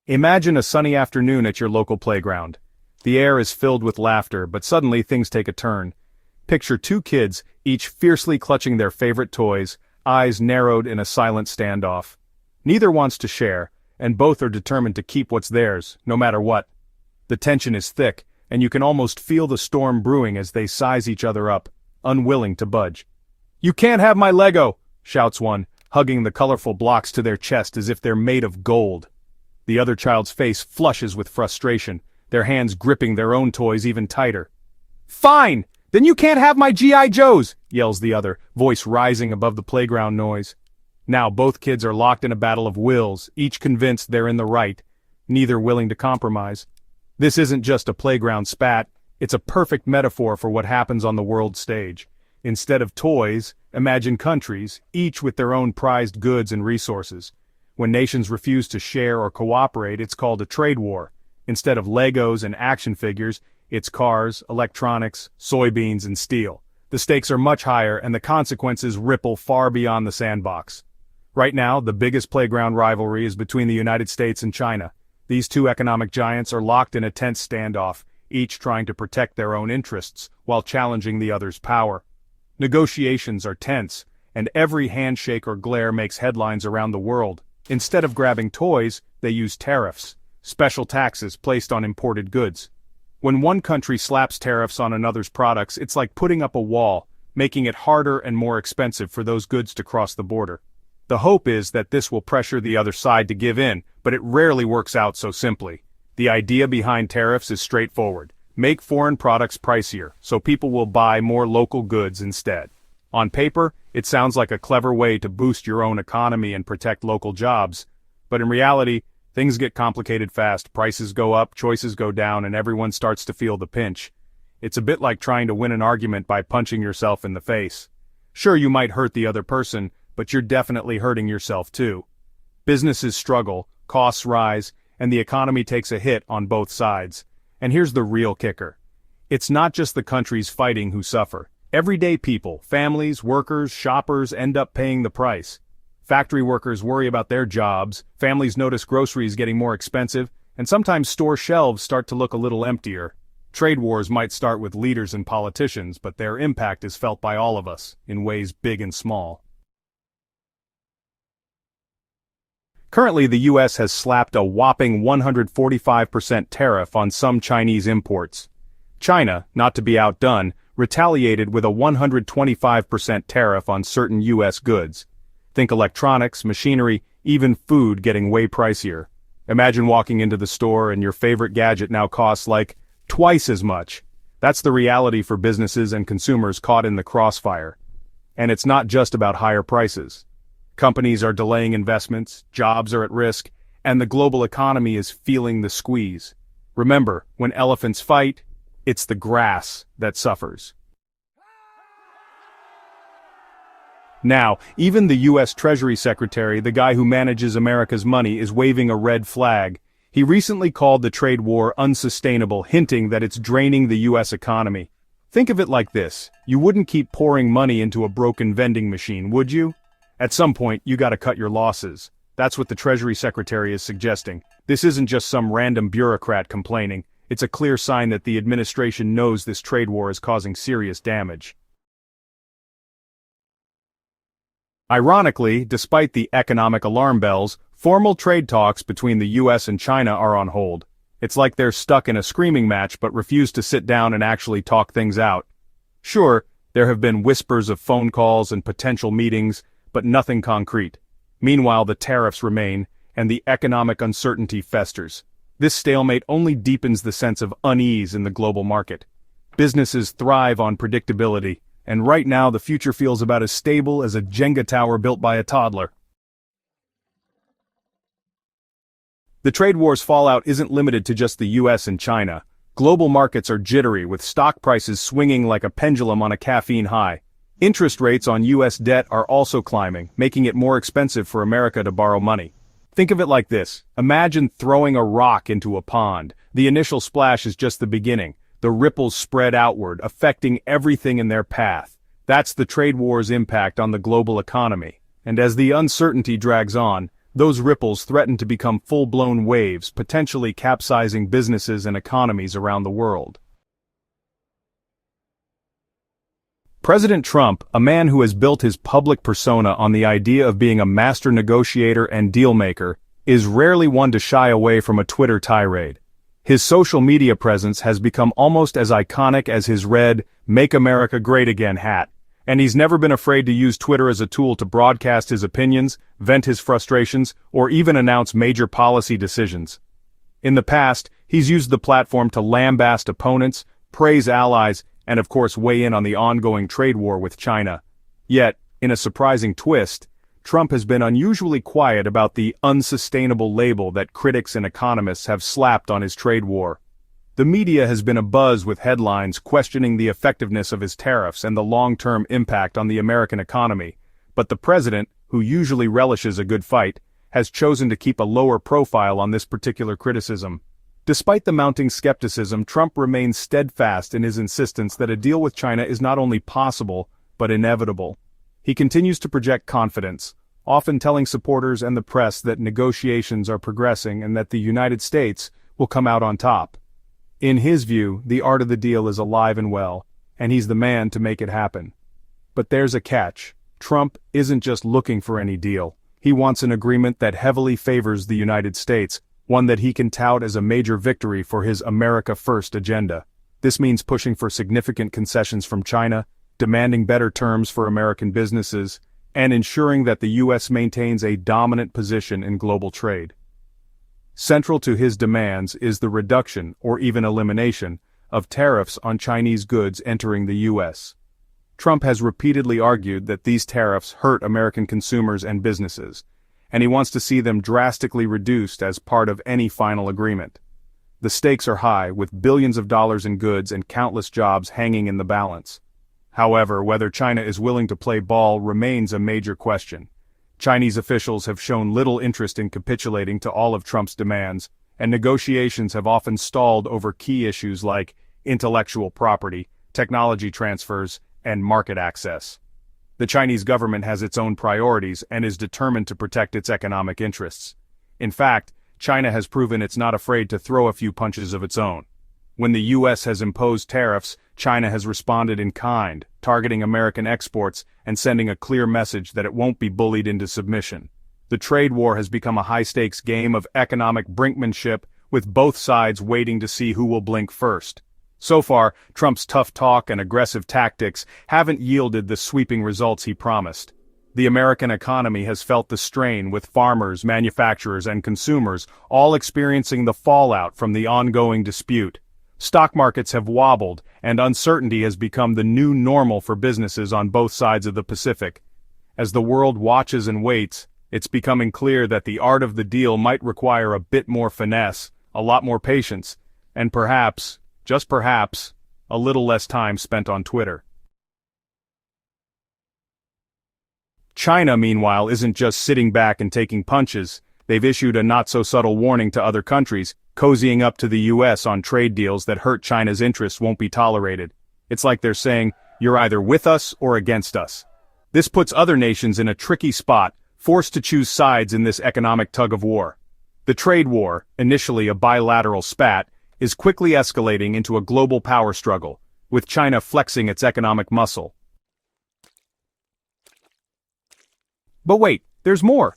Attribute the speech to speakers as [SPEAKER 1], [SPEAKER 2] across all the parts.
[SPEAKER 1] Imagine a sunny afternoon at your local playground. The air is filled with laughter, but suddenly things take a turn. Picture two kids, each fiercely clutching their favorite toys, eyes narrowed in a silent standoff. Neither wants to share, and both are determined to keep what's theirs, no matter what. The tension is thick, and you can almost feel the storm brewing as they size each other up, unwilling to budge. "You can't have my Lego!" shouts one, hugging the colorful blocks to their chest as if they're made of gold. The other child's face flushes with frustration, their hands gripping their own toys even tighter. "Fine! Then you can't have my G.I. Joes!" yells the other, voice rising above the playground noise. Now both kids are locked in a battle of wills, each convinced they're in the right, neither willing to compromise. This isn't just a playground spat, it's a perfect metaphor for what happens on the world stage. Instead of toys, imagine countries, each with their own prized goods and resources. When nations refuse to share or cooperate, it's called a trade war. Instead of Legos and action figures, it's cars, electronics, soybeans, and steel. The stakes are much higher, and the consequences ripple far beyond the sandbox. Right now, the biggest playground rivalry is between the United States and China. These two economic giants are locked in a tense standoff, each trying to protect their own interests while challenging the other's power. Negotiations are tense, and every handshake or glare makes headlines around the world. Instead of grabbing toys, they use tariffs, special taxes placed on imported goods. When one country slaps tariffs on another's products, it's like putting up a wall, making it harder and more expensive for those goods to cross the border. The hope is that this will pressure the other side to give in, but it rarely works out so simply. The idea behind tariffs is straightforward. Make foreign products pricier, so people will buy more local goods instead. On paper, it sounds like a clever way to boost your own economy and protect local jobs, but in reality, things get complicated fast, prices go up, choices go down, and everyone starts to feel the pinch. It's a bit like trying to win an argument by punching yourself in the face. Sure, you might hurt the other person, but you're definitely hurting yourself too. Businesses struggle, costs rise, and the economy takes a hit on both sides. And here's the real kicker. It's not just the countries fighting who suffer. Everyday people, families, workers, shoppers end up paying the price. Factory workers worry about their jobs, families notice groceries getting more expensive, and sometimes store shelves start to look a little emptier. Trade wars might start with leaders and politicians, but their impact is felt by all of us, in ways big and small. Currently, the U.S. has slapped a whopping 145% tariff on some Chinese imports. China, not to be outdone, retaliated with a 125% tariff on certain U.S. goods. Think electronics, machinery, even food getting way pricier. Imagine walking into the store and your favorite gadget now costs like twice as much. That's the reality for businesses and consumers caught in the crossfire. And it's not just about higher prices. Companies are delaying investments, jobs are at risk, and the global economy is feeling the squeeze. Remember, when elephants fight, it's the grass that suffers. Now, even the U.S. Treasury Secretary, the guy who manages America's money, is waving a red flag. He recently called the trade war unsustainable, hinting that it's draining the U.S. economy. Think of it like this. You wouldn't keep pouring money into a broken vending machine, would you? At some point, you gotta cut your losses. That's what the Treasury Secretary is suggesting. This isn't just some random bureaucrat complaining. It's a clear sign that the administration knows this trade war is causing serious damage. Ironically, despite the economic alarm bells, formal trade talks between the U.S. and China are on hold. It's like they're stuck in a screaming match but refuse to sit down and actually talk things out. Sure, there have been whispers of phone calls and potential meetings, but nothing concrete. Meanwhile, the tariffs remain, and the economic uncertainty festers. This stalemate only deepens the sense of unease in the global market. Businesses thrive on predictability, and right now the future feels about as stable as a Jenga tower built by a toddler. The trade war's fallout isn't limited to just the US and China. Global markets are jittery, with stock prices swinging like a pendulum on a caffeine high. Interest rates on US debt are also climbing, making it more expensive for America to borrow money. Think of it like this. Imagine throwing a rock into a pond. The initial splash is just the beginning. The ripples spread outward, affecting everything in their path. That's the trade war's impact on the global economy. And as the uncertainty drags on, those ripples threaten to become full-blown waves, potentially capsizing businesses and economies around the world. President Trump, a man who has built his public persona on the idea of being a master negotiator and deal-maker, is rarely one to shy away from a Twitter tirade. His social media presence has become almost as iconic as his red, "Make America Great Again" hat, and he's never been afraid to use Twitter as a tool to broadcast his opinions, vent his frustrations, or even announce major policy decisions. In the past, he's used the platform to lambaste opponents, praise allies, and of course weigh in on the ongoing trade war with China. Yet, in a surprising twist, Trump has been unusually quiet about the unsustainable label that critics and economists have slapped on his trade war. The media has been abuzz with headlines questioning the effectiveness of his tariffs and the long-term impact on the American economy, but the president, who usually relishes a good fight, has chosen to keep a lower profile on this particular criticism. Despite the mounting skepticism, Trump remains steadfast in his insistence that a deal with China is not only possible, but inevitable. He continues to project confidence, often telling supporters and the press that negotiations are progressing and that the United States will come out on top. In his view, the art of the deal is alive and well, and he's the man to make it happen. But there's a catch. Trump isn't just looking for any deal. He wants an agreement that heavily favors the United States, one that he can tout as a major victory for his America First agenda. This means pushing for significant concessions from China, demanding better terms for American businesses, and ensuring that the U.S. maintains a dominant position in global trade. Central to his demands is the reduction, or even elimination, of tariffs on Chinese goods entering the U.S. Trump has repeatedly argued that these tariffs hurt American consumers and businesses, and he wants to see them drastically reduced as part of any final agreement. The stakes are high, with billions of dollars in goods and countless jobs hanging in the balance. However, whether China is willing to play ball remains a major question. Chinese officials have shown little interest in capitulating to all of Trump's demands, and negotiations have often stalled over key issues like intellectual property, technology transfers, and market access. The Chinese government has its own priorities and is determined to protect its economic interests. In fact, China has proven it's not afraid to throw a few punches of its own. When the U.S. has imposed tariffs, China has responded in kind, targeting American exports and sending a clear message that it won't be bullied into submission. The trade war has become a high-stakes game of economic brinkmanship, with both sides waiting to see who will blink first. So far, Trump's tough talk and aggressive tactics haven't yielded the sweeping results he promised. The American economy has felt the strain, with farmers, manufacturers, and consumers all experiencing the fallout from the ongoing dispute. Stock markets have wobbled, and uncertainty has become the new normal for businesses on both sides of the Pacific. As the world watches and waits, it's becoming clear that the art of the deal might require a bit more finesse, a lot more patience, and perhaps, just perhaps, a little less time spent on Twitter. China, meanwhile, isn't just sitting back and taking punches. They've issued a not-so-subtle warning to other countries. Cozying up to the U.S. on trade deals that hurt China's interests won't be tolerated. It's like they're saying, you're either with us or against us. This puts other nations in a tricky spot, forced to choose sides in this economic tug-of-war. The trade war, initially a bilateral spat, is quickly escalating into a global power struggle, with China flexing its economic muscle. But wait, there's more.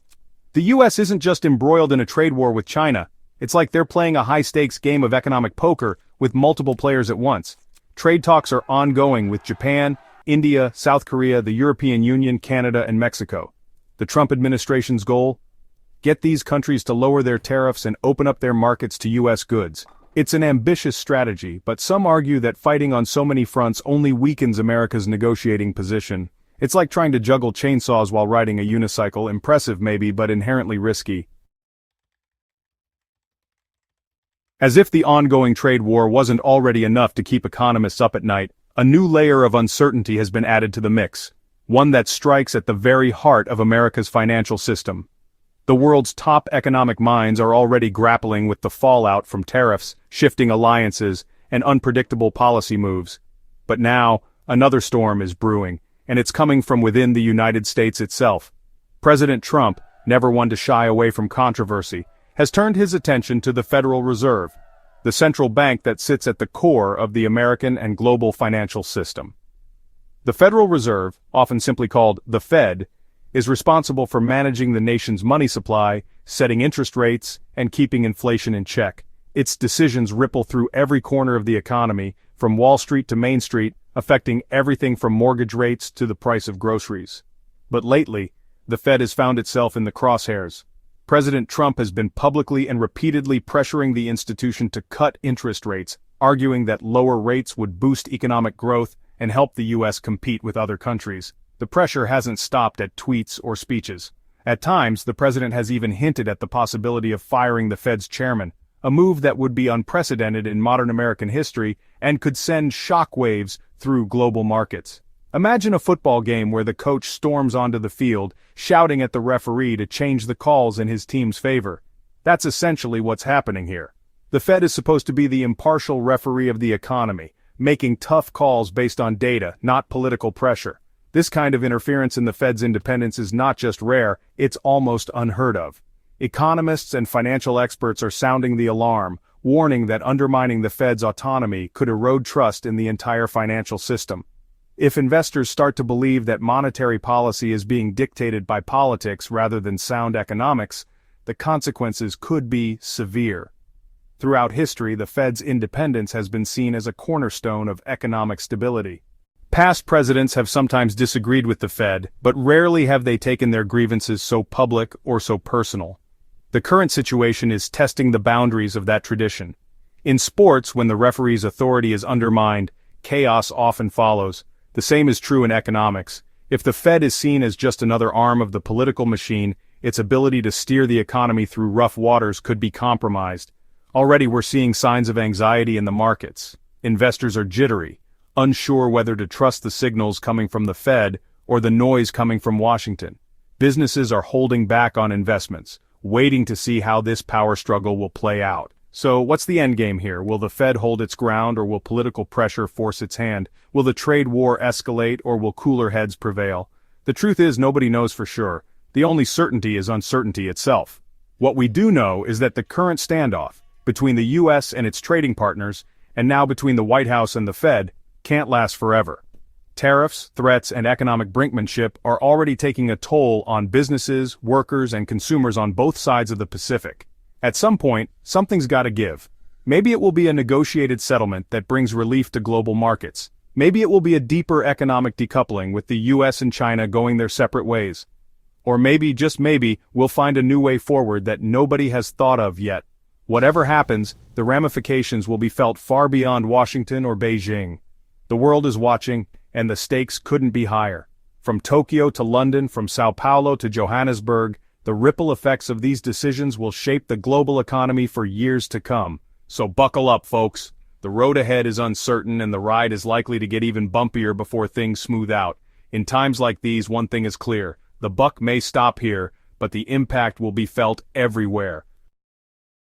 [SPEAKER 1] The U.S. isn't just embroiled in a trade war with China. It's like they're playing a high-stakes game of economic poker with multiple players at once. Trade talks are ongoing with Japan, India, South Korea, the European Union, Canada, and Mexico. The Trump administration's goal? Get these countries to lower their tariffs and open up their markets to U.S. goods. It's an ambitious strategy, but some argue that fighting on so many fronts only weakens America's negotiating position. It's like trying to juggle chainsaws while riding a unicycle, impressive maybe, but inherently risky. As if the ongoing trade war wasn't already enough to keep economists up at night, a new layer of uncertainty has been added to the mix, one that strikes at the very heart of America's financial system. The world's top economic minds are already grappling with the fallout from tariffs, shifting alliances, and unpredictable policy moves. But now, another storm is brewing, and it's coming from within the United States itself. President Trump, never one to shy away from controversy, has turned his attention to the Federal Reserve, the central bank that sits at the core of the American and global financial system. The Federal Reserve, often simply called the Fed, is responsible for managing the nation's money supply, setting interest rates, and keeping inflation in check. Its decisions ripple through every corner of the economy, from Wall Street to Main Street, affecting everything from mortgage rates to the price of groceries. But lately, the Fed has found itself in the crosshairs. President Trump has been publicly and repeatedly pressuring the institution to cut interest rates, arguing that lower rates would boost economic growth and help the U.S. compete with other countries. The pressure hasn't stopped at tweets or speeches. At times, the president has even hinted at the possibility of firing the Fed's chairman, a move that would be unprecedented in modern American history and could send shockwaves through global markets. Imagine a football game where the coach storms onto the field, shouting at the referee to change the calls in his team's favor. That's essentially what's happening here. The Fed is supposed to be the impartial referee of the economy, making tough calls based on data, not political pressure. This kind of interference in the Fed's independence is not just rare, it's almost unheard of. Economists and financial experts are sounding the alarm, warning that undermining the Fed's autonomy could erode trust in the entire financial system. If investors start to believe that monetary policy is being dictated by politics rather than sound economics, the consequences could be severe. Throughout history, the Fed's independence has been seen as a cornerstone of economic stability. Past presidents have sometimes disagreed with the Fed, but rarely have they taken their grievances so public or so personal. The current situation is testing the boundaries of that tradition. In sports, when the referee's authority is undermined, chaos often follows. The same is true in economics. If the Fed is seen as just another arm of the political machine, its ability to steer the economy through rough waters could be compromised. Already we're seeing signs of anxiety in the markets. Investors are jittery, unsure whether to trust the signals coming from the Fed or the noise coming from Washington. Businesses are holding back on investments, waiting to see how this power struggle will play out. So what's the end game here? Will the Fed hold its ground, or will political pressure force its hand? Will the trade war escalate, or will cooler heads prevail? The truth is, nobody knows for sure. The only certainty is uncertainty itself. What we do know is that the current standoff between the U.S. and its trading partners, and now between the White House and the Fed, can't last forever. Tariffs, threats, and economic brinkmanship are already taking a toll on businesses, workers, and consumers on both sides of the Pacific. At some point, something's got to give. Maybe it will be a negotiated settlement that brings relief to global markets. Maybe it will be a deeper economic decoupling with the US and China going their separate ways. Or maybe, just maybe, we'll find a new way forward that nobody has thought of yet. Whatever happens, the ramifications will be felt far beyond Washington or Beijing. The world is watching, and the stakes couldn't be higher. From Tokyo to London, from Sao Paulo to Johannesburg, the ripple effects of these decisions will shape the global economy for years to come. So buckle up, folks. The road ahead is uncertain, and the ride is likely to get even bumpier before things smooth out. In times like these, one thing is clear. The buck may stop here, but the impact will be felt everywhere.